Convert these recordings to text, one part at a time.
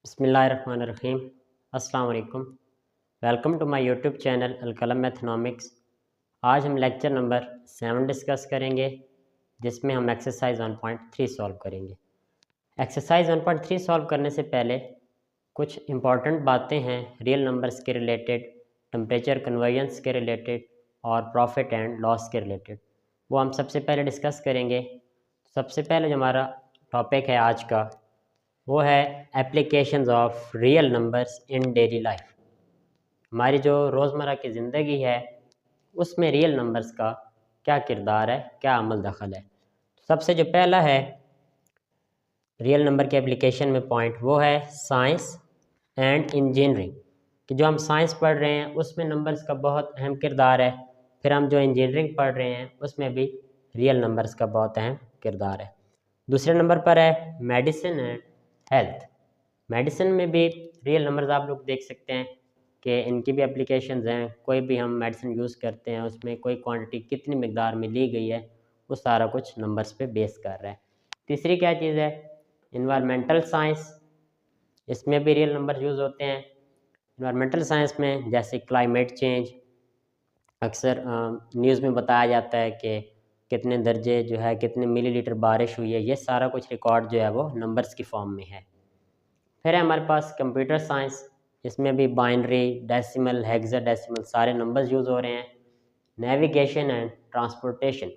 बिस्मिल्लाहिर्रहमानिर्रहीम। अस्सलाम वालेकुम। Welcome to my YouTube channel Alkalam mathematics. आज हम लेक्चर नंबर 7 डिस्कस करेंगे, जिसमें हम एक्सरसाइज 1.3 सॉल्व करेंगे। एक्सरसाइज 1.3 सॉल्व करने से पहले कुछ इंपॉर्टेंट बातें हैं रियल नंबर्स के रिलेटेड, टेम्परेचर कन्वर्जेंस के रिलेटेड और प्रॉफिट एंड लॉस के रिलेटेड, वो हम सबसे पहले डिस्कस करेंगे। सबसे पहले जो हमारा टॉपिक है आज का, वो है applications of real numbers in daily life. हमारी जो रोज़मर्रा की ज़िंदगी है उसमें रियल नंबर्स का क्या किरदार है, क्या अमल दखल है। सबसे जो पहला है रियल नंबर के एप्लीकेशन में पॉइंट, वो है साइंस एंड इंजीनियरिंग। कि जो हम साइंस पढ़ रहे हैं उसमें नंबर्स का बहुत अहम किरदार है, फिर हम जो इंजीनियरिंग पढ़ रहे हैं उसमें भी रियल नंबर्स का बहुत अहम किरदार है। दूसरे नंबर पर है मेडिसिन एंड हेल्थ। मेडिसिन में भी रियल नंबर्स आप लोग देख सकते हैं कि इनकी भी एप्लीकेशंस हैं। कोई भी हम मेडिसिन यूज़ करते हैं उसमें कोई क्वांटिटी कितनी मकदार में ली गई है वो सारा कुछ नंबर्स पे बेस कर रहा है। तीसरी क्या चीज़ है, इन्वायरमेंटल साइंस। इसमें भी रियल नंबर यूज़ होते हैं। इन्वायरमेंटल साइंस में जैसे क्लाइमेट चेंज, अक्सर न्यूज़ में बताया जाता है कि कितने दर्जे जो है, कितने मिलीलीटर बारिश हुई है, ये सारा कुछ रिकॉर्ड जो है वो नंबर्स की फॉर्म में है। फिर है हमारे पास कंप्यूटर साइंस। इसमें भी बाइनरी, डेसिमल, हेक्साडेसिमल सारे नंबर्स यूज़ हो रहे हैं। Navigation and transportation.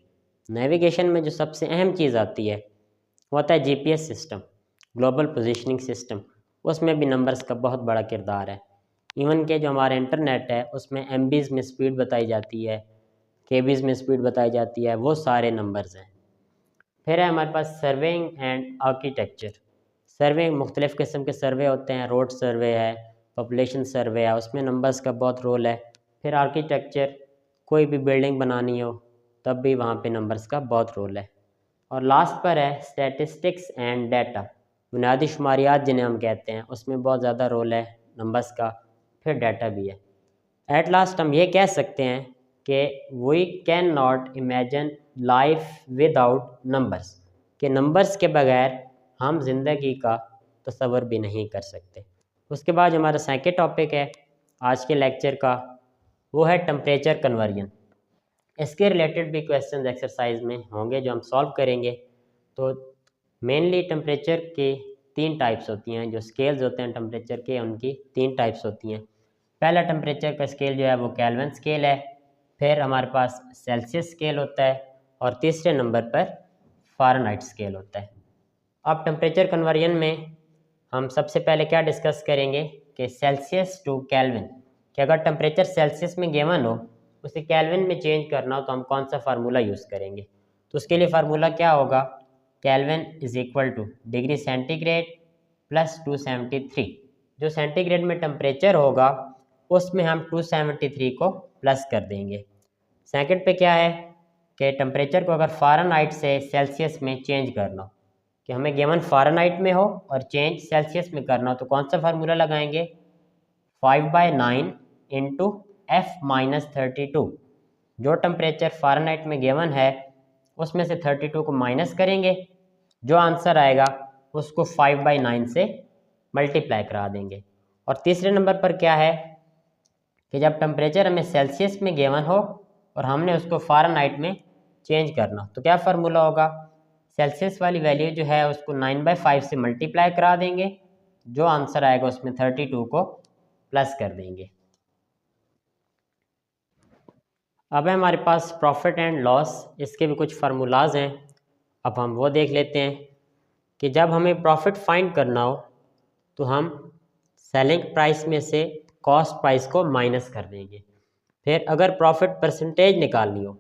नेविगेशन में जो सबसे अहम चीज़ आती है वो होता है GPS system, global positioning system. उसमें भी नंबर्स का बहुत बड़ा किरदार है। इवन के जो हमारा इंटरनेट है उसमें एमबीज़ में स्पीड बताई जाती है, केबीज़ में स्पीड बताई जाती है, वो सारे नंबर्स हैं। फिर है हमारे पास सर्वेइंग एंड आर्किटेक्चर। सर्वे मुख्तलिफ़ किस्म के सर्वे होते हैं, रोड सर्वे है, पॉपुलेशन सर्वे है, उसमें नंबर्स का बहुत रोल है। फिर आर्किटेक्चर, कोई भी बिल्डिंग बनानी हो तब भी वहाँ पे नंबर्स का बहुत रोल है। और लास्ट पर है स्टैटिस्टिक्स एंड डाटा, बुनियादी शुमारियात जिन्हें हम कहते हैं, उसमें बहुत ज़्यादा रोल है नंबर्स का। फिर डाटा भी है। एट लास्ट हम ये कह सकते हैं कि we can not imagine life without numbers, कि नंबर्स के बगैर हम ज़िंदगी का तसव्वुर भी नहीं कर सकते। उसके बाद हमारा सेकंड टॉपिक है आज के लेक्चर का, वो है टेम्परेचर कन्वर्जन। इसके रिलेटेड भी क्वेश्चन एक्सरसाइज में होंगे जो हम सॉल्व करेंगे। तो मेनली टेम्परेचर के 3 टाइप्स होती हैं, जो स्केल्स होते हैं टेम्परेचर के, उनकी 3 टाइप्स होती हैं। पहला टेम्परेचर का स्केल जो है वो केल्विन स्केल है। फिर हमारे पास सेल्सियस स्केल होता है और तीसरे नंबर पर फ़ारेनहाइट स्केल होता है। अब टेम्परेचर कन्वर्जन में हम सबसे पहले क्या डिस्कस करेंगे कि सेल्सियस टू केल्विन, कि अगर टेम्परेचर सेल्सियस में गिवन हो, उसे केल्विन में चेंज करना हो तो हम कौन सा फार्मूला यूज़ करेंगे। तो उसके लिए फार्मूला क्या होगा, kelvin is equal two degree centigrade plus 273। जो सेंटीग्रेड में टेम्परेचर होगा उसमें हम 273 को प्लस कर देंगे। सेकंड पे क्या है कि टेम्परेचर को अगर फ़ारेनहाइट से सेल्सियस में चेंज करना हो, कि हमें गिवन फ़ारेनहाइट में हो और चेंज सेल्सियस में करना हो, तो कौन सा फार्मूला लगाएंगे, 5/9 इंटू F-32। जो टेम्परेचर फ़ारेनहाइट में गिवन है उसमें से 32 को माइनस करेंगे, जो आंसर आएगा उसको 5/9 से मल्टीप्लाई करा देंगे। और तीसरे नंबर पर क्या है कि जब टेम्परेचर हमें सेल्सियस में गिवन हो और हमने उसको फ़ारेनहाइट में चेंज करना, तो क्या फार्मूला होगा, सेल्सियस वाली वैल्यू जो है उसको 9/5 से मल्टीप्लाई करा देंगे, जो आंसर आएगा उसमें 32 को प्लस कर देंगे। अब है हमारे पास प्रॉफिट एंड लॉस, इसके भी कुछ फार्मूलाज हैं। अब हम वो देख लेते हैं कि जब हमें प्रॉफिट फाइंड करना हो तो हम सेलिंग प्राइस में से कॉस्ट प्राइस को माइनस कर देंगे। फिर अगर प्रॉफिट परसेंटेज निकालनी हो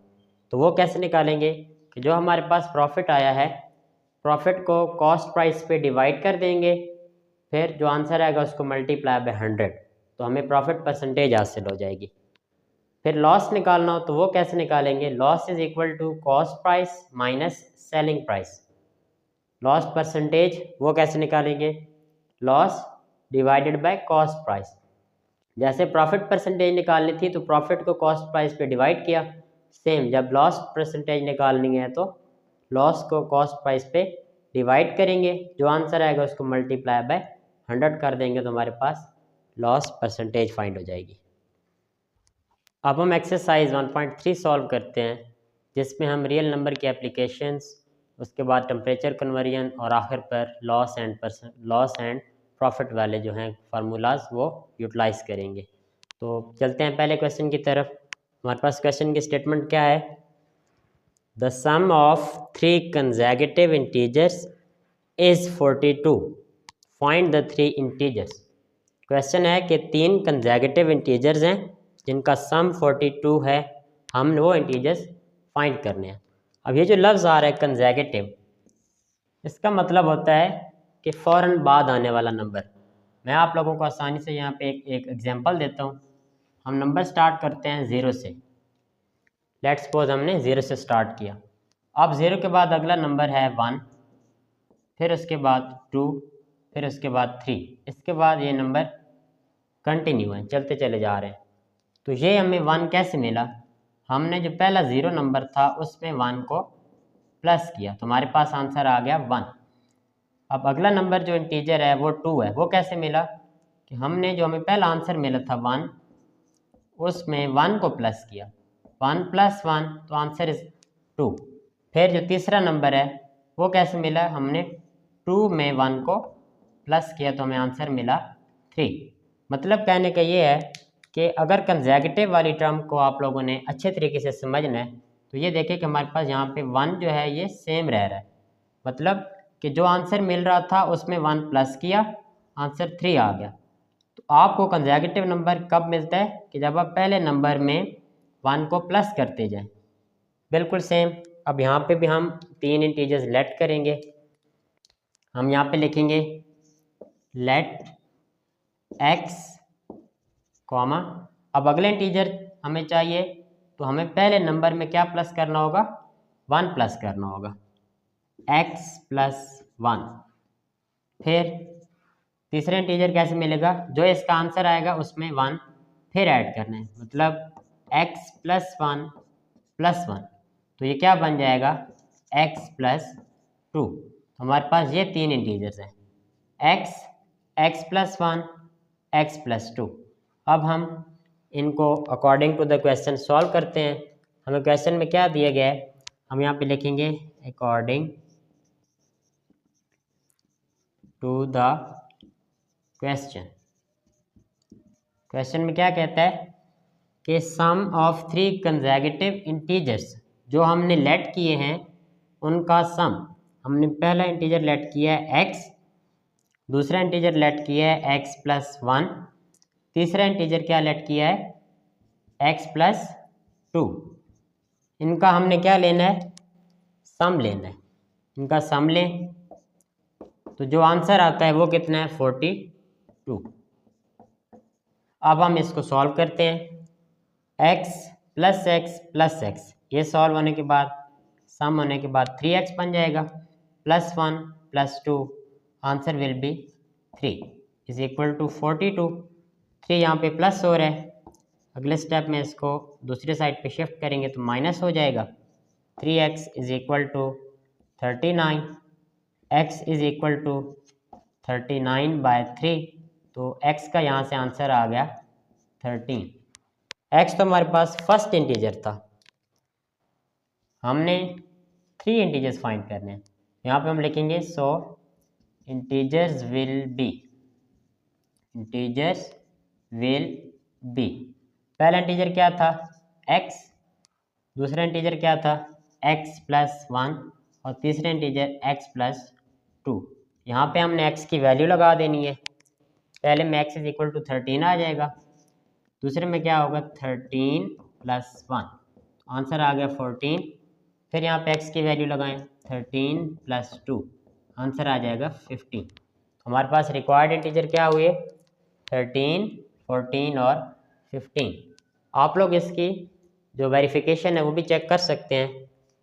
तो वो कैसे निकालेंगे कि जो हमारे पास प्रॉफिट आया है, प्रॉफिट को कॉस्ट प्राइस पे डिवाइड कर देंगे, फिर जो आंसर आएगा उसको मल्टीप्लाई बाय 100, तो हमें प्रॉफिट परसेंटेज हासिल हो जाएगी। फिर लॉस निकालना हो तो वो कैसे निकालेंगे, loss is equal to cost price minus selling price. Loss percentage वो कैसे निकालेंगे, loss divided by cost price. जैसे प्रॉफिट परसेंटेज निकालनी थी तो प्रॉफिट को कॉस्ट प्राइस पे डिवाइड किया, सेम जब लॉस परसेंटेज निकालनी है तो लॉस को कॉस्ट प्राइस पे डिवाइड करेंगे, जो आंसर आएगा उसको मल्टीप्लाई बाय 100 कर देंगे तो हमारे पास लॉस परसेंटेज फाइंड हो जाएगी। अब हम एक्सरसाइज 1.3 सॉल्व करते हैं, जिसमें हम रियल नंबर की एप्लीकेशंस, उसके बाद टेम्परेचर कन्वर्जन और आखिर पर लॉस एंड प्रॉफिट वाले जो हैं फार्मूलाज वो यूटिलाइज करेंगे। तो चलते हैं पहले क्वेश्चन की तरफ। हमारे पास क्वेश्चन की स्टेटमेंट क्या है? The sum of 3 consecutive integers is 42, find the 3 integers. Question है कि 3 कंसेक्यूटिव इंटीजर्स हैं जिनका सम 42 है, हम वो इंटीजर्स फाइंड करने हैं। अब ये जो लफ्ज़ आ रहा है कंसेक्यूटिव, इसका मतलब होता है कि फ़ौरन बाद आने वाला नंबर। मैं आप लोगों को आसानी से यहाँ पे एक एग्जांपल देता हूँ। हम नंबर स्टार्ट करते हैं 0 से। लेट्स सपोज हमने 0 से स्टार्ट किया। अब 0 के बाद अगला नंबर है 1, फिर उसके बाद 2, फिर उसके बाद 3। इसके बाद ये नंबर कंटिन्यू है, चलते चले जा रहे हैं। तो ये हमें 1 कैसे मिला? हमने जो पहला 0 नंबर था उसमें 1 को प्लस किया, तो हमारे पास आंसर आ गया 1। अब अगला नंबर जो इंटीजर है वो 2 है। वो कैसे मिला? कि हमने जो हमें पहला आंसर मिला था 1, उसमें 1 को प्लस किया, 1 + 1 तो आंसर इज 2। फिर जो तीसरा नंबर है वो कैसे मिला? हमने 2 में 1 को प्लस किया तो हमें आंसर मिला 3। मतलब कहने का ये है कि अगर कंसेक्यूटिव वाली टर्म को आप लोगों ने अच्छे तरीके से समझना है तो ये देखें कि हमारे पास यहाँ पे 1 जो है ये सेम रह रहा है। मतलब कि जो आंसर मिल रहा था उसमें 1 प्लस किया, आंसर 3 आ गया। तो आपको कंसेक्यूटिव नंबर कब मिलता है? कि जब आप पहले नंबर में 1 को प्लस करते जाएं। बिल्कुल सेम। अब यहाँ पे भी हम 3 इंटीजर्स लेट करेंगे। हम यहाँ पे लिखेंगे लेट x, कॉमा, अब अगले इंटीजर हमें चाहिए तो हमें पहले नंबर में क्या प्लस करना होगा? 1 प्लस करना होगा, x + 1। फिर तीसरा इंटीजर कैसे मिलेगा? जो इसका आंसर आएगा उसमें 1 फिर ऐड करना है, मतलब x + 1 + 1। तो ये क्या बन जाएगा? x + 2। हमारे पास ये 3 इंटीजर्स हैं, x + 1, x + 2। अब हम इनको according to the question solve करते हैं। हमें क्वेश्चन में क्या दिया गया है? हम यहाँ पे लिखेंगे according to the question. Question में क्या कहता है कि सम ऑफ 3 कंसेक्यूटिव इंटीजर्स, जो हमने लेट किए हैं उनका सम। हमने पहला इंटीजर लेट किया है x, दूसरा इंटीजर लेट किया है x + 1, तीसरा इंटीजर क्या लेट किया है? x + 2। इनका हमने क्या लेना है? सम लेना है। इनका सम लें तो जो आंसर आता है वो कितना है? 42। अब हम इसको सॉल्व करते हैं। x + x + x, ये सॉल्व होने के बाद सम होने के बाद 3x बन जाएगा, +1 + 2, आंसर विल बी 3 = 42। 3 यहाँ पे प्लस हो रहा है, अगले स्टेप में इसको दूसरी साइड पे शिफ्ट करेंगे तो माइनस हो जाएगा। 3x = 39, x = 39/3, तो x का यहाँ से आंसर आ गया 13। x तो हमारे पास फर्स्ट इंटीजर था, हमने 3 इंटीजर्स फाइंड करने हैं। यहाँ पे हम लिखेंगे सो इंटीजर्स विल बी। पहला इंटीजर क्या था? x, दूसरा इंटीजर क्या था? x + 1 और तीसरा इंटीजर x + 2। यहाँ पे हमने x की वैल्यू लगा देनी है। पहले में x = 13 आ जाएगा, दूसरे में क्या होगा? 13 + 1, आंसर आ गया 14। फिर यहाँ पे x की वैल्यू लगाएं, 13 + 2, आंसर आ जाएगा 15। हमारे पास रिक्वायर्ड इंटीजर क्या हुए? 13, 14 और 15। आप लोग इसकी जो वेरिफिकेशन है वो भी चेक कर सकते हैं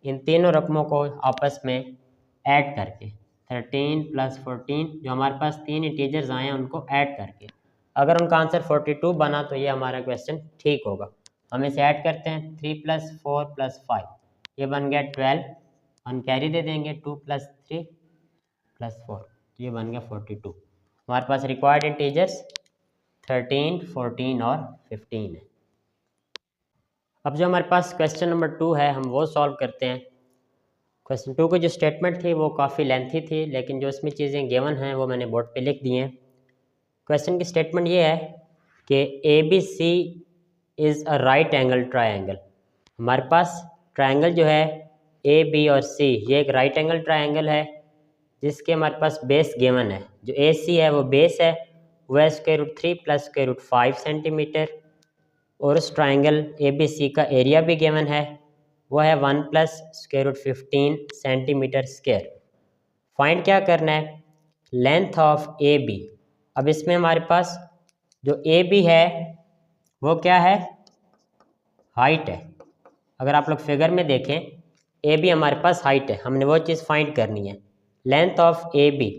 इन तीनों रकमों को आपस में ऐड करके। 13 + 14, जो हमारे पास 3 इंटीजर्स आए हैं उनको ऐड करके अगर उनका आंसर 42 बना तो ये हमारा क्वेश्चन ठीक होगा। हम इसे ऐड करते हैं, 3 + 4 + 5, ये बन गया 12। 1 कैरी दे देंगे, 2 + 3 + 4, तो ये बन गया 42। हमारे पास रिक्वायर्ड इंटीजर्स 13, 14 और 15 है। अब जो हमारे पास क्वेश्चन नंबर 2 है हम वो सॉल्व करते हैं। क्वेश्चन 2 की जो स्टेटमेंट थी वो काफ़ी लेंथी थी, लेकिन जो इसमें चीज़ें गिवन हैं वो मैंने बोर्ड पे लिख दी हैं। क्वेश्चन की स्टेटमेंट ये है कि ABC is a right angle triangle. हमारे पास ट्रायंगल जो है AB और C ये एक राइट एंगल ट्रायंगल है जिसके हमारे पास बेस गिवन है। जो AC है वो बेस है, वह √3 + √5 सेंटीमीटर, और उस ट्रायंगल ABC का एरिया भी गिवन है, वो है 1 + √15 सेंटीमीटर स्क्वायर। फाइंड क्या करना है? Length of AB। अब इसमें हमारे पास जो AB है वो क्या है? हाइट है। अगर आप लोग फिगर में देखें AB हमारे पास हाइट है, हमने वो चीज़ फाइंड करनी है। लेंथ ऑफ AB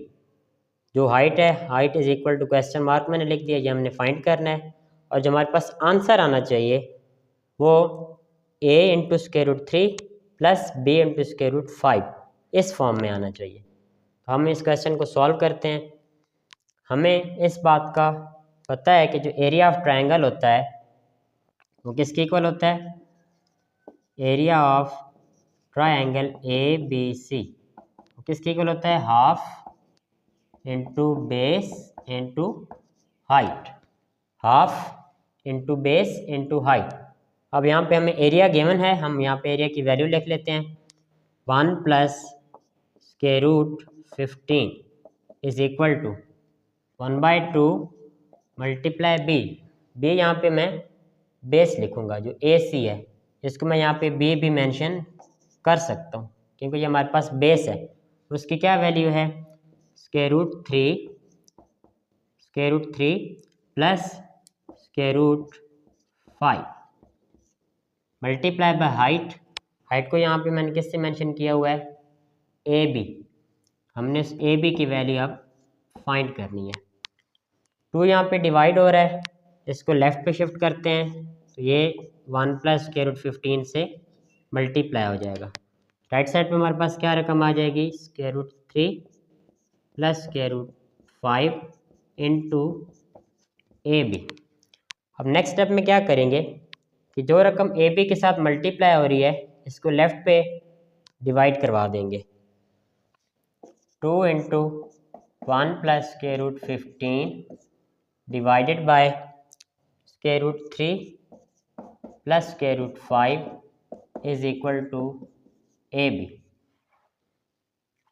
जो हाइट है, height is equal to question mark मैंने लिख दिया, ये हमने फाइंड करना है। और जो हमारे पास आंसर आना चाहिए वो A × √3 + B × √5 इस फॉर्म में आना चाहिए। तो हम इस क्वेश्चन को सॉल्व करते हैं। हमें इस बात का पता है कि जो एरिया ऑफ ट्रायंगल होता है वो किसके इक्वल होता है? एरिया ऑफ ट्रायंगल ABC किसके इक्वल होता है? Half into base into height, half into base into height. अब यहाँ पे हमें एरिया गिवन है, हम यहाँ पे एरिया की वैल्यू लिख लेते हैं। 1 + √15 is equal to 1/2 × B। B यहाँ पे मैं बेस लिखूँगा, जो AC है इसको मैं यहाँ पे B भी मेंशन कर सकता हूँ क्योंकि ये हमारे पास बेस है। उसकी क्या वैल्यू है? √3 + √5 मल्टीप्लाई बाय हाइट। हाइट को यहाँ पे मैंने किससे मेंशन किया हुआ है? AB। हमने उस AB की वैल्यू अब फाइंड करनी है। 2 यहाँ पे डिवाइड हो रहा है, इसको लेफ़्ट पे शिफ्ट करते हैं तो ये 1 + √15 से मल्टीप्लाई हो जाएगा। राइट साइड पे हमारे पास क्या रकम आ जाएगी? √3 + √5 इंटू AB। अब नेक्स्ट स्टेप में क्या करेंगे कि जो रकम AB के साथ मल्टीप्लाई हो रही है इसको लेफ़्ट पे डिवाइड करवा देंगे। 2 × 1 + √15 divided by √3 + √5 is equal to AB।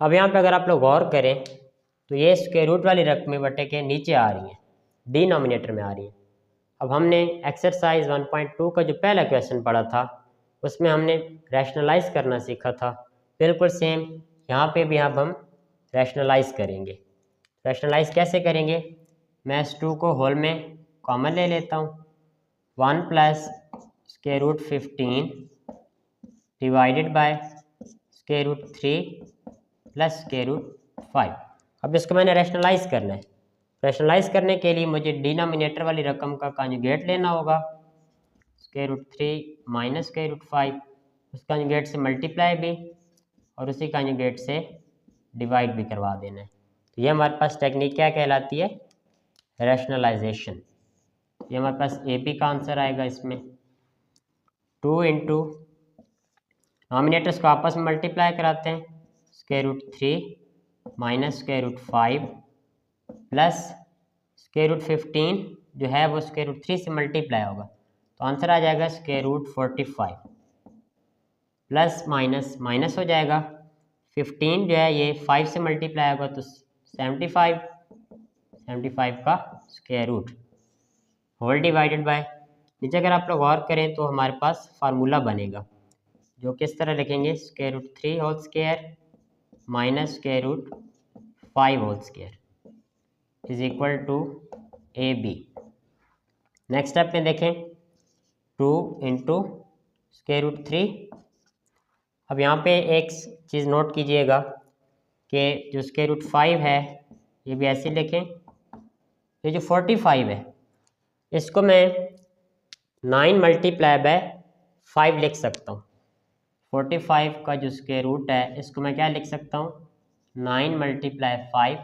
अब यहाँ पे अगर आप लोग गौर करें तो ये स्क्वायर रूट वाली रकमें बटे के नीचे आ रही हैं, डिनोमिनेटर में आ रही हैं। अब हमने एक्सरसाइज 1.2 का जो पहला क्वेश्चन पढ़ा था उसमें हमने रैशनलाइज करना सीखा था। बिल्कुल सेम यहाँ पे भी अब हम रैशनलाइज करेंगे। रैशनलाइज कैसे करेंगे? मैं इस 2 को होल में कॉमन ले लेता हूँ। 1 + √15 डिवाइडेड बाय √3 + √5। अब इसको मैंने रैशनलाइज करना है। रैशनलाइज करने के लिए मुझे डिनोमिनेटर वाली रकम का कॉन्जुगेट लेना होगा। √3 - √5 उस कॉन्जुगेट से मल्टीप्लाई भी और उसी कॉन्जुगेट से डिवाइड भी करवा देना है। तो ये हमारे पास टेक्निक क्या कहलाती है? रैशनलाइजेशन। ये हमारे पास AB का आंसर आएगा इसमें। 2 × नॉमिनेटर्स को आपस में मल्टीप्लाई कराते हैं। √3 - √5 प्लस √15 जो है वो √3 से मल्टीप्लाई होगा तो आंसर आ जाएगा √45 प्लस माइनस माइनस हो जाएगा। 15 जो है ये 5 से मल्टीप्लाई होगा तो 75 का square root whole divided by. नीचे अगर आप लोग गौर करें तो हमारे पास फार्मूला बनेगा जो किस तरह लिखेंगे? √3 whole square minus √5 whole square is equal to AB। Next step में देखें 2 × √3। अब यहाँ पे एक चीज़ नोट कीजिएगा कि जो √5 है ये भी ऐसे लिखें। ये जो 45 है इसको मैं 9 × 5 लिख सकता हूँ। 45 का जो स्क्वायर रूट है इसको मैं क्या लिख सकता हूँ? 9 × 5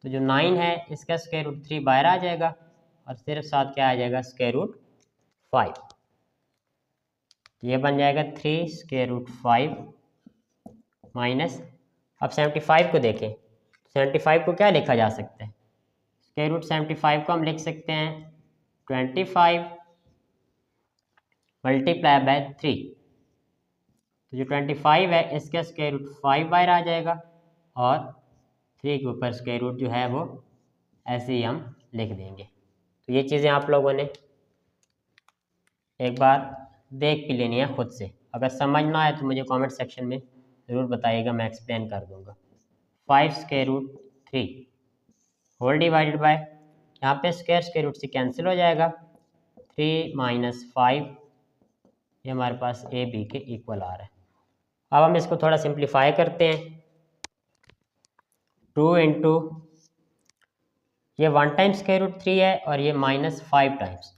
तो जो 9 है इसका स्क्वायर रूट 3 बाहर आ जाएगा और सिर्फ साथ क्या आ जाएगा, स्क्वायर रूट 5। ये बन जाएगा 3 स्क्वायर रूट 5 माइनस, अब 75 को देखें, 75 को क्या लिखा जा सकता है, स्क्वायर रूट 75 को हम लिख सकते हैं 25 मल्टीप्लाई बाय 3। तो जो 25 है इसका स्क्वायर रूट 5 बाहर आ जाएगा और 3 के ऊपर स्क्वायर रूट जो है वो ऐसे ही हम लिख देंगे। तो ये चीज़ें आप लोगों ने एक बार देख भी लेनी है खुद से। अगर समझ ना आए तो मुझे कमेंट सेक्शन में ज़रूर बताइएगा, मैं एक्सप्लेन कर दूंगा। 5 square root 3 whole divided by, यहाँ पे स्क्वायर रूट से कैंसिल हो जाएगा, 3 माइनस 5, ये हमारे पास ए बी के इक्वल आ रहा है। अब हम इसको थोड़ा सिंप्लीफाई करते हैं। 2 इंटू ये 1 टाइम स्क्वायर रूट 3 है और ये माइनस 5 टाइम्स,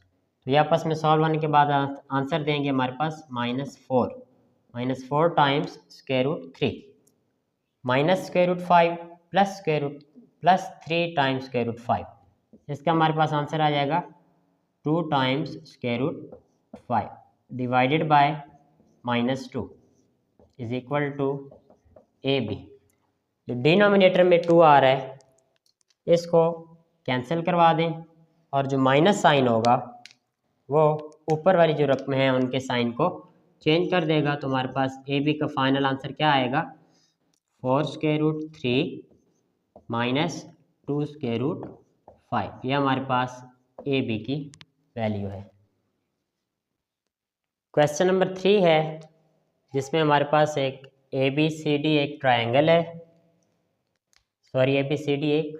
तो ये आपस में सॉल्व होने के बाद आंसर देंगे हमारे पास -4 times square root 3 minus square root 5 plus square root plus 3 times square root 5, इसका हमारे पास आंसर आ जाएगा 2 times square root 5 divided by -2 is equal to A B. जो डिनोमिनेटर में 2 आ रहा है इसको कैंसिल करवा दें और जो माइनस साइन होगा वो ऊपर वाली जो रकम है उनके साइन को चेंज कर देगा। तो हमारे पास ए बी का फाइनल आंसर क्या आएगा, 4 square root 3 minus 2 square root 5, ये हमारे पास ए बी की वैल्यू है। क्वेश्चन नंबर 3 है जिसमें हमारे पास एक ए बी सी डी एक ट्रायंगल है, sorry A B C D एक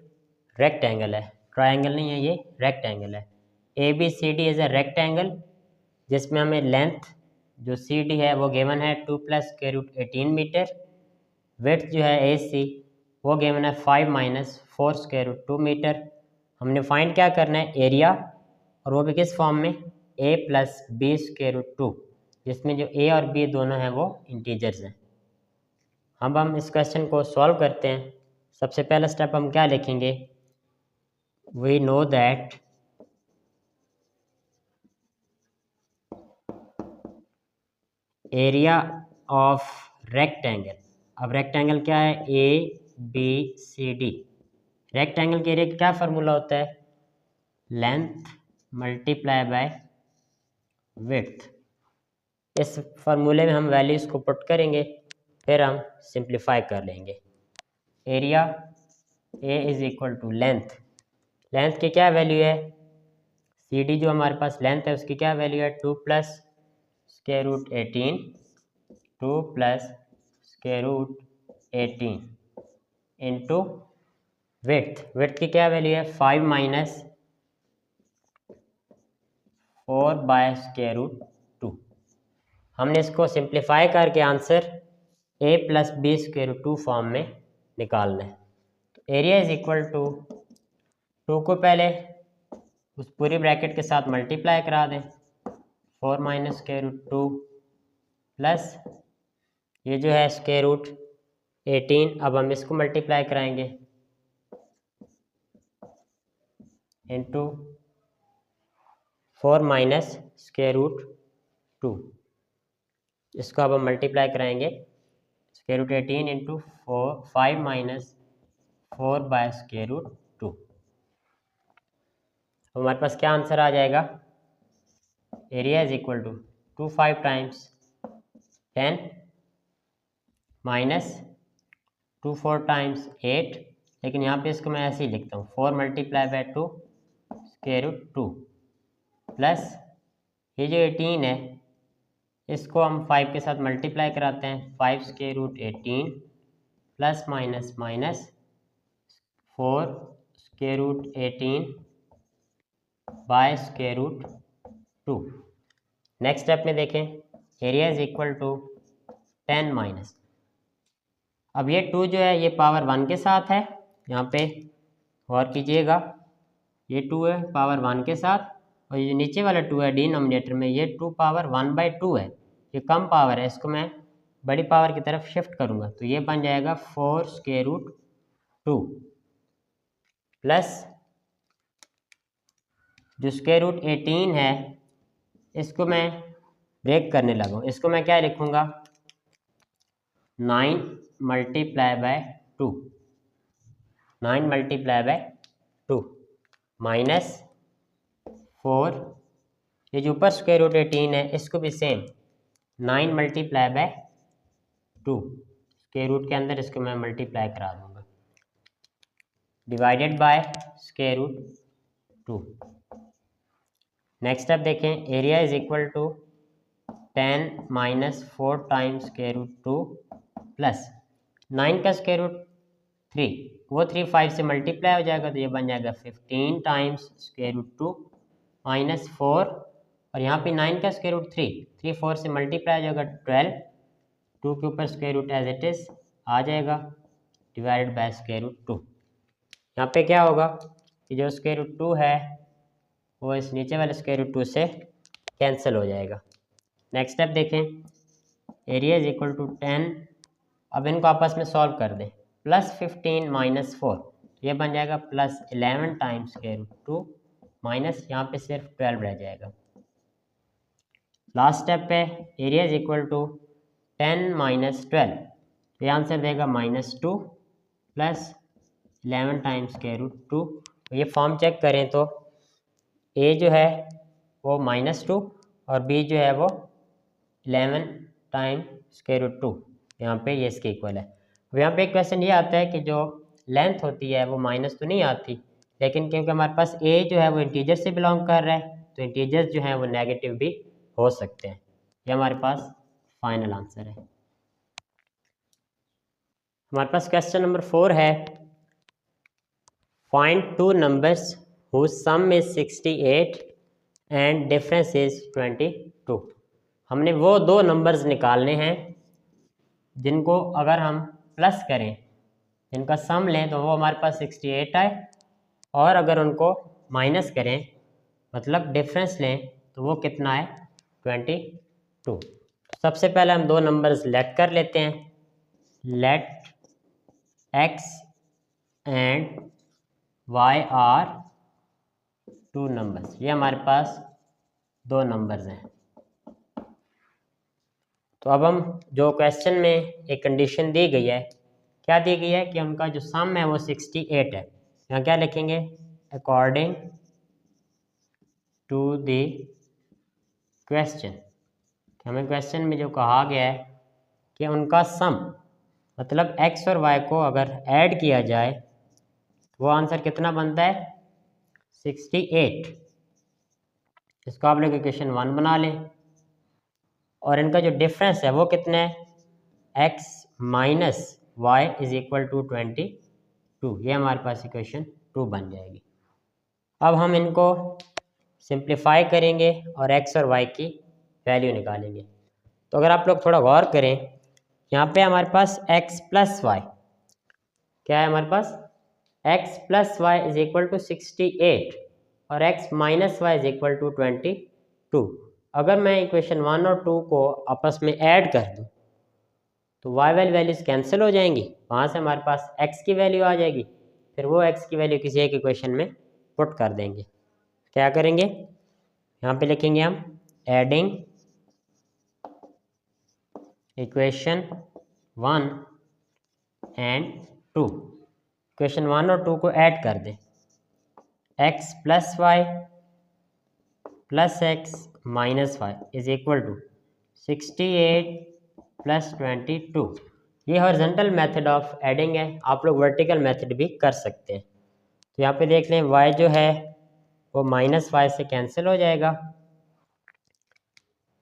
रेक्टेंगल है, ट्रायंगल नहीं है, ये रेक्टेंगल है। A B C D is a rectangle जिसमें हमें लेंथ जो सी डी है वो गिवन है 2 plus square root 18 metre, width जो है ए सी वो गिवन है 5 माइनस 4 स्क्वायर रूट 2 मीटर। हमने फाइंड क्या करना है, एरिया, और वो भी किस फॉर्म में, ए प्लस बी स्क्वायर रूट 2, जिसमें जो ए और बी दोनों हैं वो इंटीजर्स हैं। अब हम इस क्वेश्चन को सॉल्व करते हैं। सबसे पहला स्टेप हम क्या लिखेंगे, we know that area of rectangle, अब रेक्टेंगल क्या है, A B C D, rectangle के एरिया का क्या फार्मूला होता है, लेंथ मल्टीप्लाई बाय विड्थ। इस फार्मूले में हम वैल्यूज़ को पुट करेंगे, फिर हम सिंप्लीफाई कर लेंगे। Area A is equal to length, length की क्या वैल्यू है, सी डी जो हमारे पास लेंथ है उसकी क्या वैल्यू है, 2 plus square root 18, 2 plus square root 18 into width, width की क्या वैल्यू है, 5 माइनस 4 बाय स्क्वायर रूट 2। हमने इसको सिंप्लीफाई करके answer A plus B square root 2 form में निकालना है। तो एरिया इज इक्वल टू 2 को पहले उस पूरी ब्रैकेट के साथ मल्टीप्लाई करा दें, 4 माइनस स्क्वायर रूट 2 प्लस ये जो है स्क्वायर रूट 18, अब हम इसको मल्टीप्लाई कराएंगे इंटू 4 माइनस स्क्वायर रूट 2, इसको अब हम मल्टीप्लाई कराएंगे square root 18 into 5 minus 4 by square root 2। हमारे पास क्या आंसर आ जाएगा, area is equal to 2 5 times 10 minus 2 4 times 8, लेकिन यहाँ पे इसको मैं ऐसे ही लिखता हूँ 4 multiply by 2 square root 2 plus ये जो 18 है इसको हम 5 के साथ मल्टीप्लाई कराते हैं, 5 square root 18 plus minus minus 4 square root 18 by square root 2। Next step में देखें, area is equal to 10 minus, अब ये 2 जो है ये पावर 1 के साथ है, यहाँ पे गौर कीजिएगा ये 2 है पावर 1 के साथ, और ये नीचे वाला 2 है डिनोमिनेटर में ये 2 पावर 1/2 है, ये कम पावर है, इसको मैं बड़ी पावर की तरफ शिफ्ट करूँगा तो ये बन जाएगा 4 स्क्वायर रूट 2 प्लस जो स्क्वायर रूट 18 है इसको मैं ब्रेक करने लगा हूँ, इसको मैं क्या लिखूँगा 9 multiply by 2, 9 multiply by 2 minus 4, ये जो ऊपर स्क्वायर रूट 18 है इसको भी same 9 multiply by 2, square root के अंदर इसको मैं मल्टीप्लाई करा दूंगा, divided by square root 2। Next अब देखें, area is equal to 10 minus 4 times square root 2 plus 9 का स्क्वायर रूट 3, वो 3 5 से मल्टीप्लाई हो जाएगा तो ये बन जाएगा 15 टाइम्स स्क्वायर रूट 2 माइनस 4, और यहाँ पे 9 का स्क्वायर रूट 3 4 से मल्टीप्लाई हो जाएगा 12, 2 के ऊपर square root as it is आ जाएगा डिवाइडेड बाय स्क्वायर रूट 2। यहाँ पे क्या होगा कि जो स्क्वायर रूट 2 है वो इस नीचे वाले स्क्वायर रूट 2 से कैंसिल हो जाएगा। नेक्स्ट स्टेप देखें, एरिया इज इक्वल टू 10, अब इनको आपस में सॉल्व कर दें, प्लस 15 माइनस 4, ये बन जाएगा plus 11 times square root 2 minus यहाँ पे सिर्फ 12 रह जाएगा। लास्ट स्टेप पे area is equal to 10 minus 12, ये आंसर देगा -2 प्लस 11 टाइम्स स्क्वायर रूट 2। ये फॉर्म चेक करें तो ए जो है वो -2 और बी जो है वो 11 टाइम स्क्वायर रूट 2, यहाँ पे ये इसके इक्वल है। अब यहाँ पे एक क्वेश्चन ये आता है कि जो लेंथ होती है वो माइनस तो नहीं आती, लेकिन क्योंकि हमारे पास ए जो है वो इंटीजर से बिलोंग कर रहा है तो इंटीजर्स जो हैं वो नेगेटिव भी हो सकते हैं। ये हमारे पास फाइनल आंसर है। हमारे पास क्वेश्चन नंबर 4 है, find 2 numbers whose sum is 68 and difference is 22। हमने वो 2 नंबर्स निकालने हैं जिनको अगर हम प्लस करें, जिनका सम लें तो वो हमारे पास 68 आए, और अगर उनको माइनस करें मतलब डिफरेंस लें तो वो कितना है 22। सबसे पहले हम 2 नंबर्स लेट कर लेते हैं, let x and y are 2 numbers, ये हमारे पास 2 नंबर्स हैं। तो अब हम जो क्वेश्चन में एक कंडीशन दी गई है, क्या दी गई है कि उनका जो सम है वो 68 है, यहाँ क्या लिखेंगे अकॉर्डिंग टू द क्वेश्चन। हमें क्वेश्चन में जो कहा गया है कि उनका सम मतलब x और y को अगर ऐड किया जाए वो आंसर कितना बनता है 68। इसको आप लोग इक्वेशन 1 बना लें, और इनका जो डिफरेंस है वो कितना है x minus y is equal to 22, ये हमारे पास इक्वेशन 2 बन जाएगी। अब हम इनको सिंप्लीफाई करेंगे और x और y की वैल्यू निकालेंगे। तो अगर आप लोग थोड़ा गौर करें, यहाँ पे हमारे पास x प्लस वाई, क्या है हमारे पास x plus y is equal to 68 और x minus y is equal to 22। अगर मैं इक्वेशन 1 और 2 को आपस में ऐड कर दूं तो y वाली वैल्यूज़ कैंसिल हो जाएंगी, वहाँ से हमारे पास x की वैल्यू आ जाएगी, फिर वो x की वैल्यू किसी एक इक्वेशन में पुट कर देंगे। क्या करेंगे, यहाँ पे लिखेंगे हम एडिंग इक्वेशन 1 एंड 2, इक्वेशन 1 और 2 को ऐड कर दें, x plus y plus x minus y is equal to 68 plus 22। ये हॉरिजॉन्टल मेथड ऑफ एडिंग है, आप लोग वर्टिकल मेथड भी कर सकते हैं। तो यहाँ पे देख लें y जो है वो माइनस वाई से कैंसिल हो जाएगा,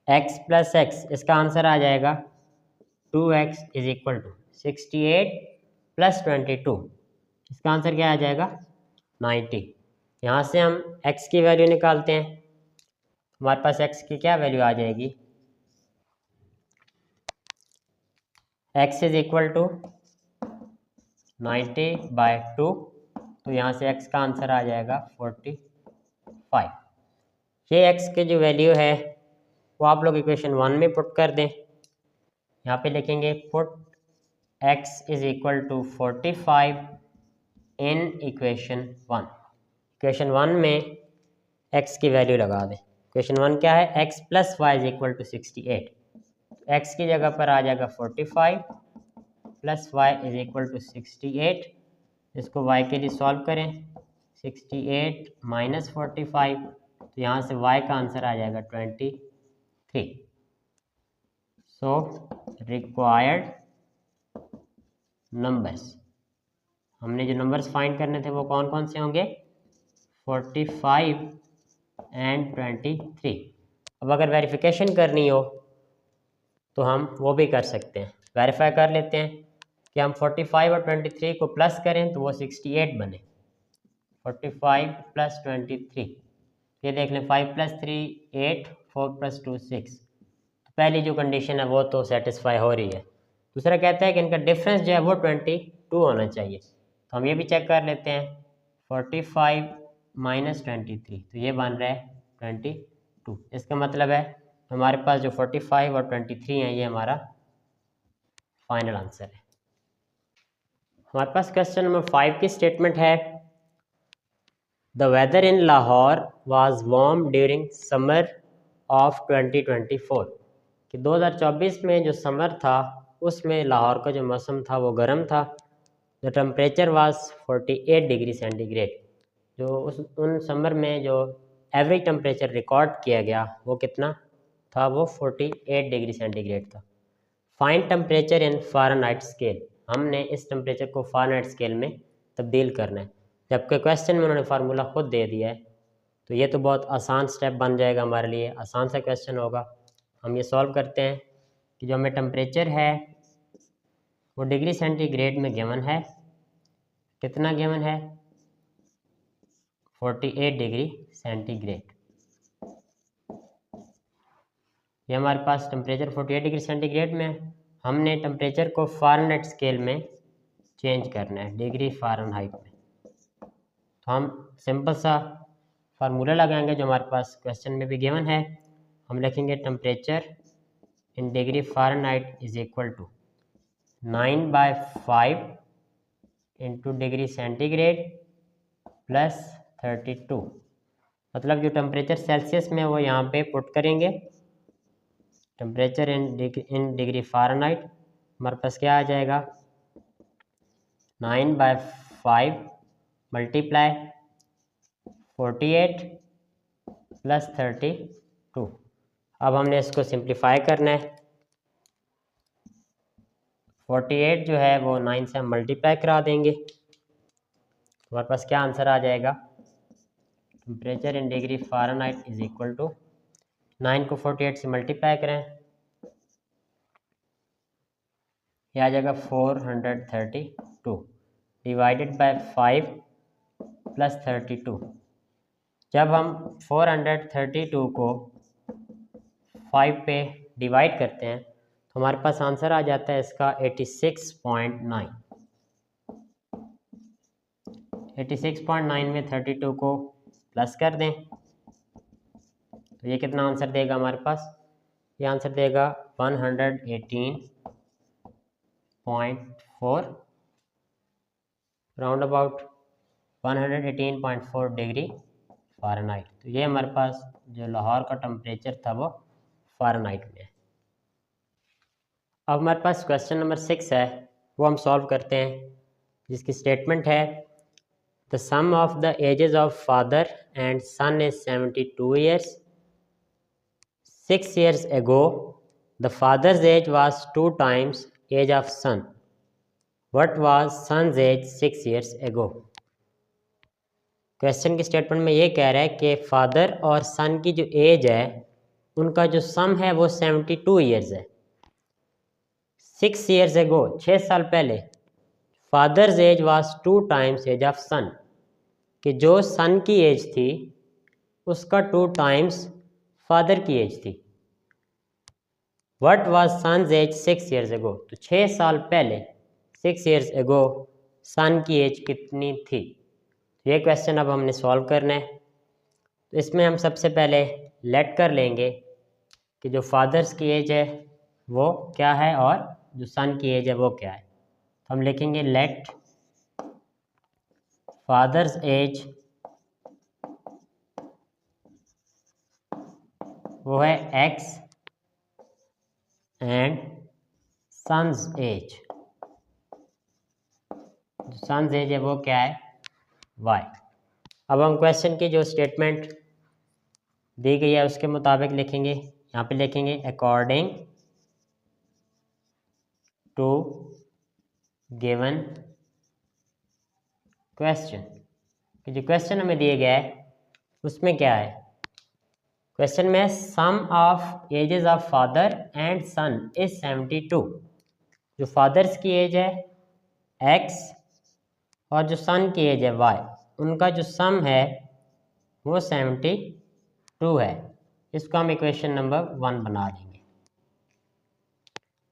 x प्लस x इसका आंसर आ जाएगा 2x is equal to 68 plus 22, इसका आंसर क्या आ जाएगा 90। यहाँ से हम x की वैल्यू निकालते हैं, हमारे पास x की क्या वैल्यू आ जाएगी, x इज इक्वल टू 90/2, तो यहाँ से x का आंसर आ जाएगा 45। ये x की जो वैल्यू है वो आप लोग इक्वेशन 1 में पुट कर दें, यहाँ पे लिखेंगे put x is equal to 45 in equation one में x की वैल्यू लगा दें। इक्वेशन वन क्या है, x plus y is equal to 68। x की जगह पर आ जाएगा 45 plus y is equal to 68। इसको y के लिए सॉल्व करें, 68 माइनस 45, तो यहाँ से y का आंसर आ जाएगा 23। सो रिक्वायर्ड नंबर्स, हमने जो नंबर्स फाइंड करने थे वो कौन कौन से होंगे, 45 एंड 23। अब अगर वेरिफिकेशन करनी हो तो हम वो भी कर सकते हैं, वेरीफाई कर लेते हैं कि हम 45 और 23 को प्लस करें तो वो 68 बने। 45 प्लस 23, ये देख लें, 5 प्लस 3 8, 4 प्लस 2 6। तो पहली जो कंडीशन है वो तो सेटिस्फाई हो रही है। दूसरा कहता है कि इनका डिफरेंस जो है वो 22 होना चाहिए, तो हम ये भी चेक कर लेते हैं। 45 माइनस 23, तो ये बन रहा है 22। इसका मतलब है हमारे पास जो 45 और 23 हैं ये हमारा फाइनल आंसर है। हमारे पास क्वेश्चन नंबर 5 की स्टेटमेंट है, the weather in Lahore was warm during summer of 2024, कि 2024 में जो समर था उसमें लाहौर का जो मौसम था वो गर्म था। The temperature was 48 degree centigrade, जो उन समर में जो एवरेज टेम्परेचर रिकॉर्ड किया गया वो कितना था, वो 48 डिग्री सेंटीग्रेड था। Find temperature in Fahrenheit scale, हमने इस टेम्परेचर को फ़ारेनहाइट स्केल में तब्दील करना है। जबकि क्वेश्चन में उन्होंने फार्मूला खुद दे दिया है, तो ये तो बहुत आसान स्टेप बन जाएगा हमारे लिए, आसान सा क्वेश्चन होगा। हम ये सॉल्व करते हैं कि जो हमें टेम्परेचर है वो डिग्री सेंटीग्रेड में गिवन है, कितना गिवन है, 48 डिग्री सेंटीग्रेड। ये हमारे पास टेम्परेचर 48 डिग्री सेंटीग्रेड में है। हमने टेम्परेचर को फ़ारेनहाइट स्केल में चेंज करना है, डिग्री फ़ारेनहाइट में। तो हम सिंपल सा फार्मूला लगाएंगे जो हमारे पास क्वेश्चन में भी गिवन है। हम लिखेंगे temperature in degree Fahrenheit is equal to 9/5 into degree centigrade plus 32। मतलब जो टेम्परेचर सेल्सियस में वो यहाँ पे पुट करेंगे, टेम्परेचर इन डिग्री फ़ारेनहाइट हमारे पास क्या आ जाएगा, 9/5 मल्टीप्लाई 48 प्लस 32। अब हमने इसको सिंप्लीफाई करना है। 48 जो है वो 9 से हम मल्टीप्लाई करा देंगे, हमारे पास क्या आंसर आ जाएगा, temperature in degree Fahrenheit is equal to 9 को 48 से मल्टीप्लाई करें, यह आ जाएगा 432 डिवाइडेड बाय 5 प्लस 32। जब हम 432 को 5 पे डिवाइड करते हैं तो हमारे पास आंसर आ जाता है इसका 86.9। 86.9 में 32 को प्लस कर दें तो ये कितना आंसर देगा हमारे पास, ये आंसर देगा 118.4 राउंड अबाउट 118.4 डिग्री फ़ारेनहाइट। तो ये हमारे पास जो लाहौर का टेम्परेचर था वो फ़ारेनहाइट में है। अब हमारे पास क्वेश्चन नंबर 6 है, वो हम सॉल्व करते हैं, जिसकी स्टेटमेंट है, the sum of the ages of father and son is 72 years. 6 years ago the father's age was 2 times age of son. What was son's age 6 years ago? Question की statement में ये कह रहा है कि फादर और सन की जो एज है उनका जो सम है वो 72 ईयर्स है। 6 years ago 6 साल पहले father's age was 2 times age of son, कि जो सन की एज थी उसका 2 times फादर की एज थी। What was son's age 6 years ago? तो 6 साल पहले 6 years ago सन की एज कितनी थी। ये क्वेश्चन अब हमने सॉल्व करना है। तो इसमें हम सबसे पहले लेट कर लेंगे कि जो फादर्स की एज है वो क्या है और जो सन की एज है वो क्या है। तो हम लिखेंगे लेट फादर्स एज वो है x and son's age, son's age है वो क्या है, y। अब हम क्वेश्चन की जो स्टेटमेंट दी गई है उसके मुताबिक लिखेंगे। यहाँ पे लिखेंगे अकॉर्डिंग टू गिवन क्वेश्चन, कि जो क्वेश्चन हमें दिए गया है उसमें क्या है, क्वेश्चन में sum of ages of father and son is 72। जो फादर्स की एज है x और जो सन की एज है y, उनका जो सम है वो 72 है। इसको हम इक्वेशन नंबर 1 बना लेंगे।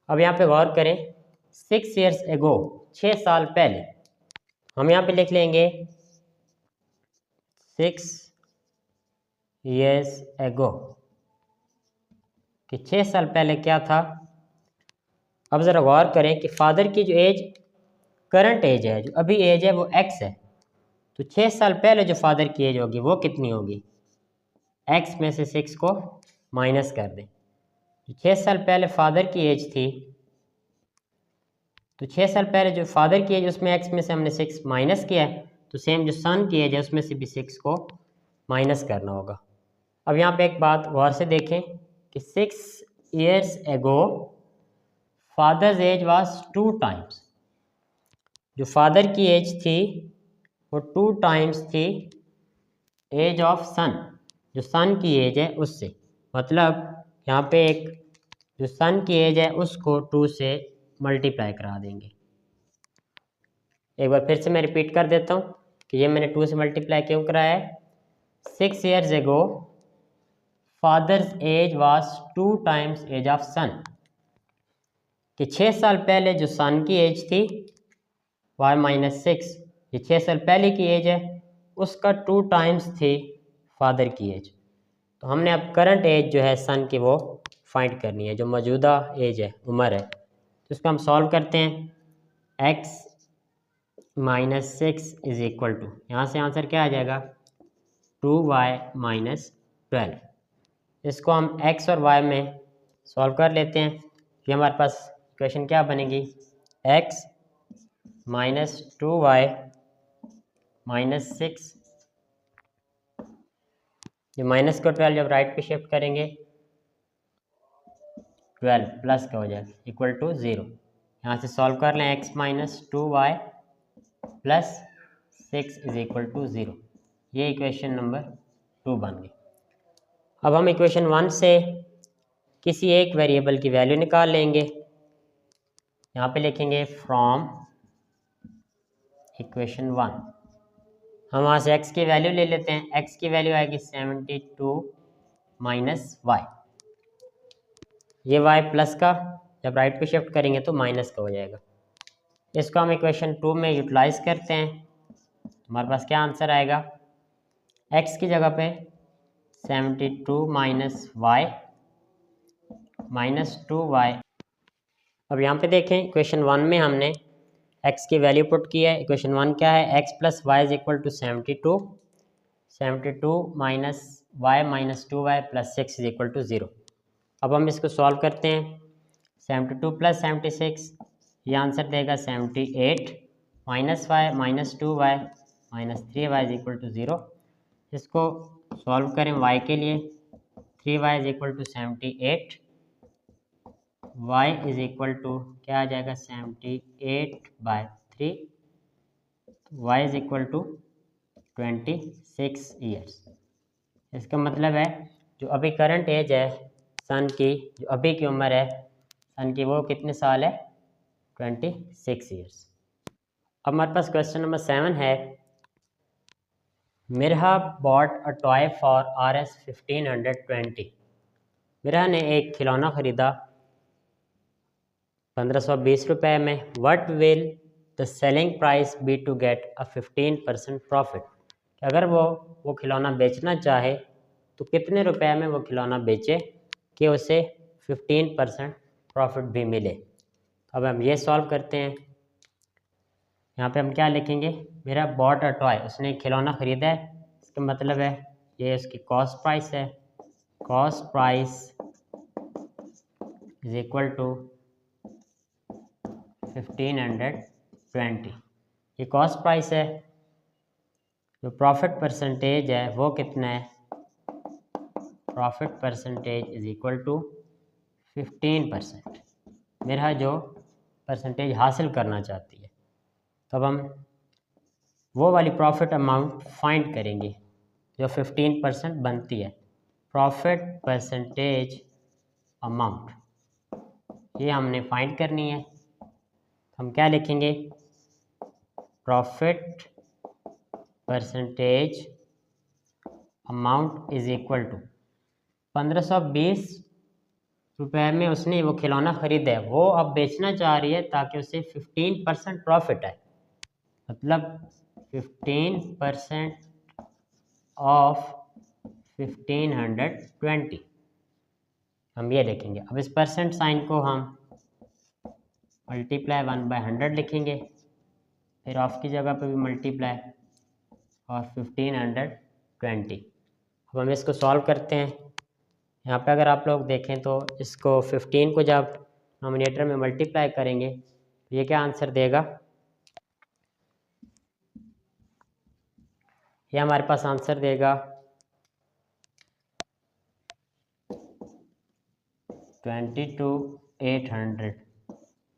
अब यहाँ पे गौर करें, 6 years ago 6 साल पहले, हम यहाँ पे लिख लेंगे 6 years ago कि 6 साल पहले क्या था। अब ज़रा गौर करें कि फादर की जो एज करंट एज है, जो अभी एज है वो x है, तो 6 साल पहले जो फादर की एज होगी वो कितनी होगी, x में से 6 को माइनस कर दें। 6 साल पहले फादर की एज थी, तो 6 साल पहले जो फादर की एज उसमें x में से हमने 6 माइनस किया है, तो सेम जो सन की एज है उसमें से भी 6 को माइनस करना होगा। अब यहाँ पे एक बात गौर से देखें कि 6 years ago father's age was 2 times, जो फादर की एज थी वो 2 टाइम्स थी एज ऑफ सन, जो सन की एज है उससे। मतलब यहाँ पे एक जो सन की एज है उसको 2 से मल्टीप्लाई करा देंगे। एक बार फिर से मैं रिपीट कर देता हूँ कि ये मैंने 2 से मल्टीप्लाई क्यों कराया है। 6 years ago father's age was 2 times age of son, कि 6 साल पहले जो सन की एज थी y-6, ये 6 साल पहले की एज है उसका 2 टाइम्स थी फादर की एज। तो हमने अब करंट एज जो है सन की वो फाइंड करनी है, जो मौजूदा एज है, उम्र है। तो इसको हम सॉल्व करते हैं। x - 6 इज इक्वल टू, यहाँ से आंसर क्या आ जाएगा 2y - 12। इसको हम x और y में सॉल्व कर लेते हैं। फिर हमारे पास इक्वेशन क्या बनेगी, x - 2y - 6, ये माइनस को 12 जब राइट पे शिफ्ट करेंगे 12 प्लस का हो जाएगा इक्वल टू 0। यहाँ से सॉल्व कर लें, x - 2y plus 6 is equal to 0। ये इक्वेशन नंबर 2 बन गई। अब हम इक्वेशन 1 से किसी एक वेरिएबल की वैल्यू निकाल लेंगे। यहाँ पे लिखेंगे फ्रॉम इक्वेशन 1, हम वहाँ से x की वैल्यू ले लेते हैं। x की वैल्यू आएगी 72 माइनस y, ये y प्लस का जब राइट पे शिफ्ट करेंगे तो माइनस का हो जाएगा। इसको हम इक्वेशन 2 में यूटिलाइज करते हैं, हमारे पास क्या आंसर आएगा, x की जगह पे 72 माइनस y माइनस 2y। अब यहाँ पे देखें इक्वेशन 1 में हमने x की वैल्यू पुट की है। इक्वेशन 1 क्या है, x plus y is equal to 72 minus y minus 2y plus 6 is equal to 0। अब हम इसको सॉल्व करते हैं। 72 प्लस 76 ये आंसर देगा 78 minus y minus 2y minus 3y is equal to 0। इसको सॉल्व करें y के लिए, 3y is equal to 78, y is equal to क्या आ जाएगा 78/3, y is equal to 26 years. इसका मतलब है जो अभी करंट एज है सन की, जो अभी की उम्र है सन की, वो कितने साल है 26 ईयर्स। अब हमारे पास क्वेश्चन नंबर 7 है, Mirha bought a toy for Rs 1520। मिरहा ने एक खिलौना ख़रीदा 1520 रुपये में। What will the selling price be to get a 15% profit. अगर वो खिलौना बेचना चाहे तो कितने रुपए में वो खिलौना बेचे कि उसे 15% प्रॉफिट भी मिले। अब हम ये सॉल्व करते हैं। यहाँ पे हम क्या लिखेंगे, मेरा बॉट अ टॉय, उसने खिलौना ख़रीदा है, इसका मतलब है ये उसकी कॉस्ट प्राइस है। Cost price is equal to 1520। ये कॉस्ट प्राइस है। जो प्रॉफिट परसेंटेज है वो कितना है, profit percentage is equal to 15%। मेरा जो परसेंटेज हासिल करना चाहती है, तब हम वो वाली प्रॉफिट अमाउंट फाइंड करेंगे जो 15% बनती है। प्रॉफिट परसेंटेज अमाउंट ये हमने फाइंड करनी है। हम क्या लिखेंगे, profit percentage amount is equal to 1520 रुपये में उसने वो खिलौना ख़रीदा है, वो अब बेचना चाह रही है ताकि उसे 15% प्रॉफिट आए, मतलब 15% ऑफ 1520 हम ये लिखेंगे। अब इस परसेंट साइन को हम मल्टीप्लाई 1/100 लिखेंगे, फिर ऑफ की जगह पे भी मल्टीप्लाई और 1520। अब हम इसको सॉल्व करते हैं। यहाँ पे अगर आप लोग देखें तो इसको 15 को जब नोमिनेटर में मल्टीप्लाई करेंगे तो ये क्या आंसर देगा, ये हमारे पास आंसर देगा 22,800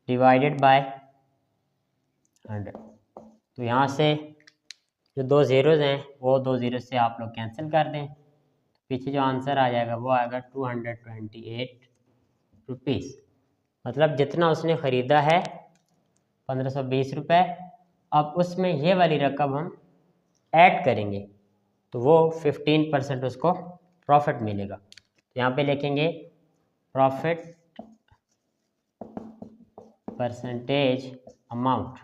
डिवाइडेड बाय 100। तो यहाँ से जो दो ज़ीरोज़ हैं वो दो ज़ीरो से आप लोग कैंसिल कर दें, पीछे जो आंसर आ जाएगा वो आएगा 228 रुपीज़। मतलब जितना उसने ख़रीदा है 1520 रुपये, अब उसमें ये वाली रकम हम ऐड करेंगे तो वो 15% उसको प्रॉफिट मिलेगा। तो यहाँ पे लिखेंगे profit percentage amount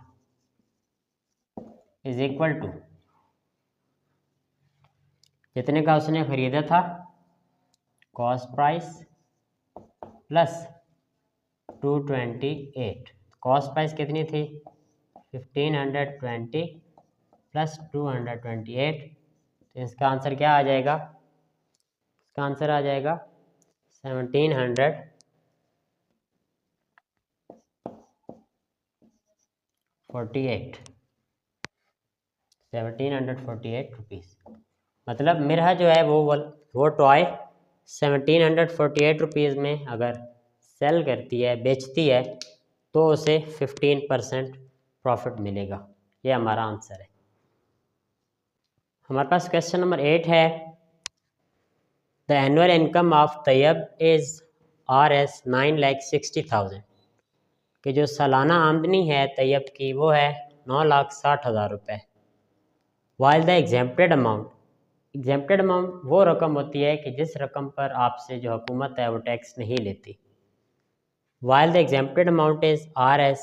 is equal to जितने का उसने ख़रीदा था cost price plus 228। Cost price कितनी थी 1520 प्लस 228, तो इसका आंसर क्या आ जाएगा, इसका आंसर आ जाएगा 1748 रुपीज़। मतलब मेरा जो है वो टॉय 1748 रुपीज़ में अगर सेल करती है, बेचती है, तो उसे 15% प्रॉफिट मिलेगा। ये हमारा आंसर है। हमारे पास क्वेश्चन नंबर 8 है, the annual income of Tayyab is Rs 9,60,000। कि जो सालाना आमदनी है तैयब की वो है 9,60,000 रुपये। While the exempted amount, exempted amount वो रकम होती है कि जिस रकम पर आपसे जो हुकूमत है वो टैक्स नहीं लेती। While the exempted amount is Rs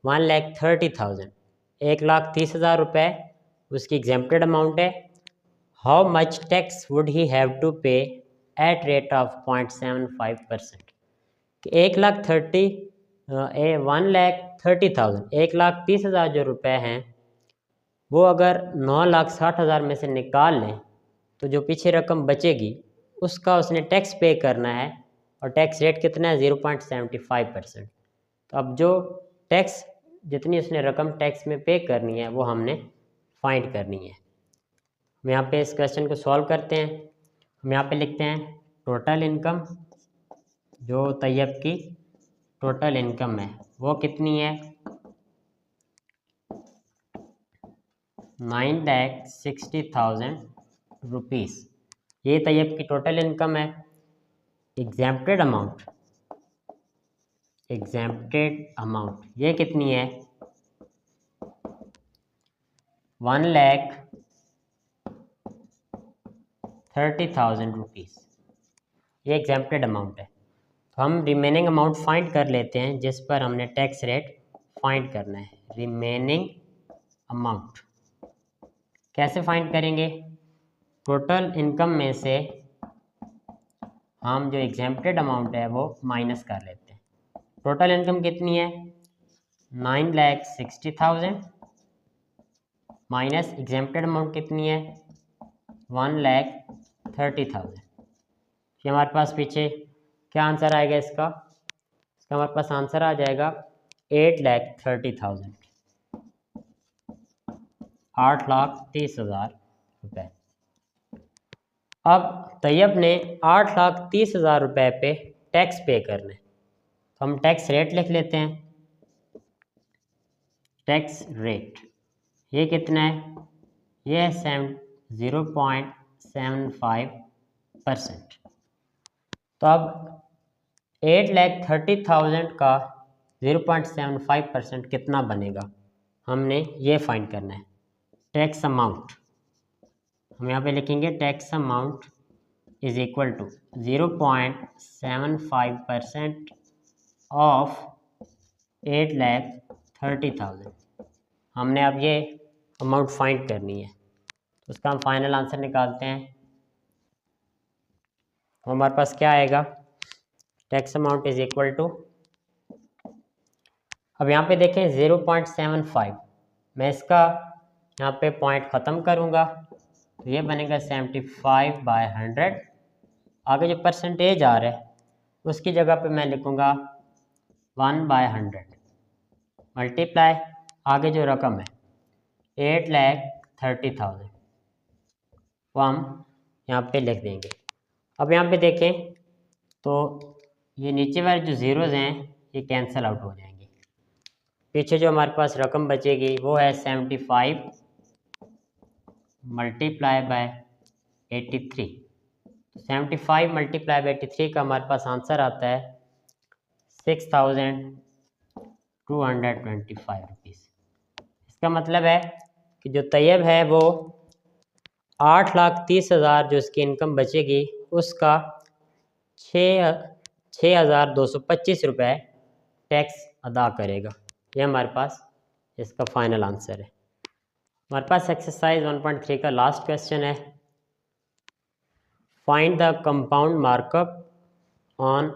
1,30,000, 1,30,000 रुपये उसकी एग्जेम्प्टेड अमाउंट है। How much tax would he have to pay at rate of 0.75%। कि 1,30,000 1,30,000 जो रुपए हैं वो अगर 9,60,000 में से निकाल लें तो जो पीछे रकम बचेगी उसका उसने टैक्स पे करना है, और टैक्स रेट कितना है 0.75%। तो अब जो टैक्स जितनी उसने रकम टैक्स में पे करनी है वो हमने फाइंड करनी है। हम यहाँ पे इस क्वेश्चन को सॉल्व करते हैं। हम यहाँ पे लिखते हैं टोटल इनकम, जो तैयब की टोटल इनकम है वो कितनी है 9,60,000 रुपीज़। ये तैयब की टोटल इनकम है। एग्जेम्प्टेड अमाउंट ये कितनी है 1,30,000 रुपीज़। ये एग्जेम्प्टेड अमाउंट है। तो हम रिमेनिंग अमाउंट फाइंड कर लेते हैं जिस पर हमने टैक्स रेट फाइंड करना है। रिमेनिंग अमाउंट कैसे फाइंड करेंगे, टोटल इनकम में से हम जो एग्जेम्प्टेड अमाउंट है वो माइनस कर लेते हैं। टोटल इनकम कितनी है 9,60,000 माइनस एग्जेम्प्टेड अमाउंट कितनी है 1,30,000। ये हमारे पास पीछे क्या आंसर आएगा इसका हमारे पास आंसर आ जाएगा 8,30,000, 8,30,000 रुपये। अब तैयब ने 8,30,000 रुपये पे टैक्स पे करना है, तो हम टैक्स रेट लिख लेते हैं। टैक्स रेट ये कितना है, ये है 0.75%। तो अब 8,30,000 का 0.75% कितना बनेगा, हमने ये फाइंड करना है। टैक्स अमाउंट हम यहाँ पे लिखेंगे tax amount is equal to 0.75% of 8,30,000। हमने अब ये अमाउंट फाइंड करनी है, तो उसका हम फाइनल आंसर निकालते हैं। तो हमारे पास क्या आएगा, tax amount is equal to, अब यहाँ पे देखें 0.75, मैं इसका यहाँ पे पॉइंट ख़त्म करूँगा तो ये बनेगा 75/100। आगे जो परसेंटेज आ रहा है उसकी जगह पे मैं लिखूँगा 1/100 मल्टीप्लाई आगे जो रकम है 8,30,000 वो हम यहाँ पे लिख देंगे। अब यहाँ पे देखें तो ये नीचे वाले जो ज़ीरोज़ हैं ये कैंसिल आउट हो जाएंगे। पीछे जो हमारे पास रकम बचेगी वो है 75 मल्टीप्लाई बाय 83। 75 मल्टीप्लाई बाय 83 का हमारे पास आंसर आता है 6,225 रुपीज़। इसका मतलब है कि जो तैयब है वो 8,30,000 जो इसकी इनकम बचेगी उसका 6,225 रुपये टैक्स अदा करेगा। ये हमारे पास इसका फाइनल आंसर है। हमारे पास एक्सरसाइज 1.3 का लास्ट क्वेश्चन है, find the compound markup on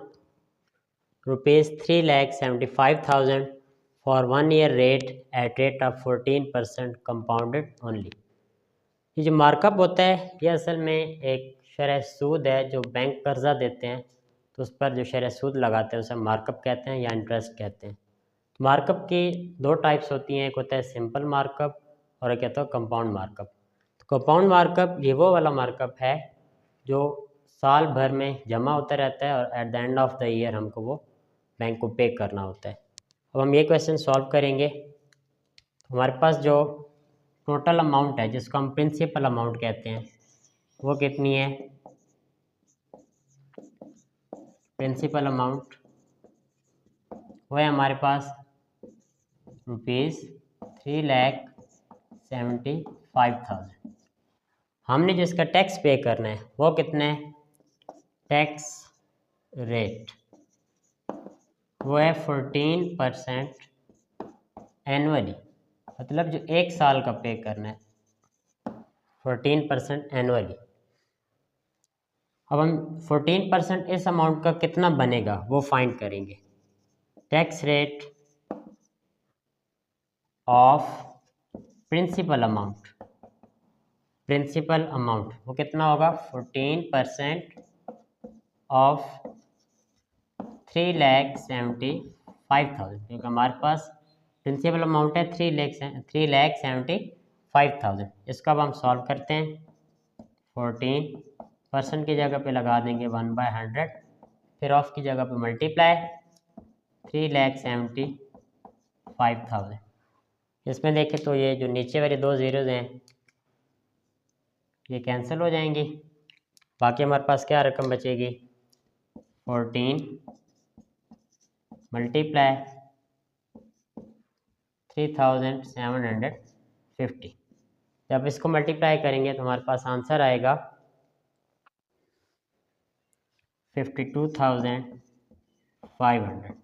₹3,75,000 for 1 year rate at rate of 14% compounded only. ये जो मार्कअप होता है ये असल में एक शरह सूद है, जो बैंक कर्जा देते हैं तो उस पर जो शरह सूद लगाते हैं उसे मार्कअप कहते हैं या इंटरेस्ट कहते हैं। तो मार्कअप की दो टाइप्स होती हैं, एक होता है सिंपल मार्कअप और एक कहता है कंपाउंड मार्कअप। तो कंपाउंड मार्कअप ये वो वाला मार्कअप है जो साल भर में जमा होता रहता है और at the end of the year हमको वो बैंक को पे करना होता है। अब हम ये क्वेश्चन सॉल्व करेंगे। तो हमारे पास जो टोटल अमाउंट है जिसको हम प्रिंसिपल अमाउंट कहते हैं वो कितनी है, प्रिंसिपल अमाउंट वो है हमारे पास ₹3,75,000। हमने जिसका टैक्स पे करना है वो कितना है, टैक्स रेट वो है 14% एनुअली, मतलब जो एक साल का पे करना है 14% एनुअली। अब हम 14% इस अमाउंट का कितना बनेगा वो फाइंड करेंगे। Tax rate of principal amount, principal amount वो कितना होगा 14% ऑफ 3,75,000, क्योंकि हमारे पास प्रिंसिपल अमाउंट है 3,75,000। इसका अब हम सॉल्व करते हैं। 14% की जगह पे लगा देंगे 1/100, फिर ऑफ की जगह पे मल्टीप्लाई 3,75,000। इसमें देखें तो ये जो नीचे वाले दो ज़ीरोज़ हैं ये कैंसिल हो जाएंगी, बाकी हमारे पास क्या रकम बचेगी 14 मल्टीप्लाई 3,750। जब इसको मल्टीप्लाई करेंगे तो हमारे पास आंसर आएगा 52,500।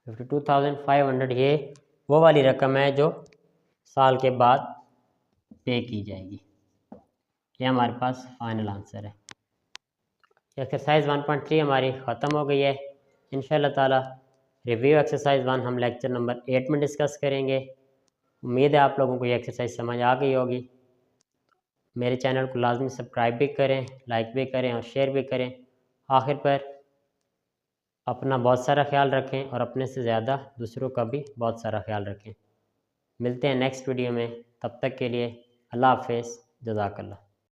52,500 ये वो वाली रकम है जो साल के बाद पे की जाएगी। ये हमारे पास फाइनल आंसर है। एक्सरसाइज 1.3 हमारी ख़त्म हो गई है। इंशाल्लाह ताला रिव्यू एक्सरसाइज 1 हम लेक्चर नंबर 8 में डिस्कस करेंगे। उम्मीद है आप लोगों को ये एक्सरसाइज समझ आ गई होगी। मेरे चैनल को लाजमी सब्सक्राइब भी करें, लाइक भी करें और शेयर भी करें। आखिर पर अपना बहुत सारा ख्याल रखें और अपने से ज़्यादा दूसरों का भी बहुत सारा ख्याल रखें। मिलते हैं नेक्स्ट वीडियो में, तब तक के लिए अल्लाह हाफ़िज़, जज़ाकल्लाह।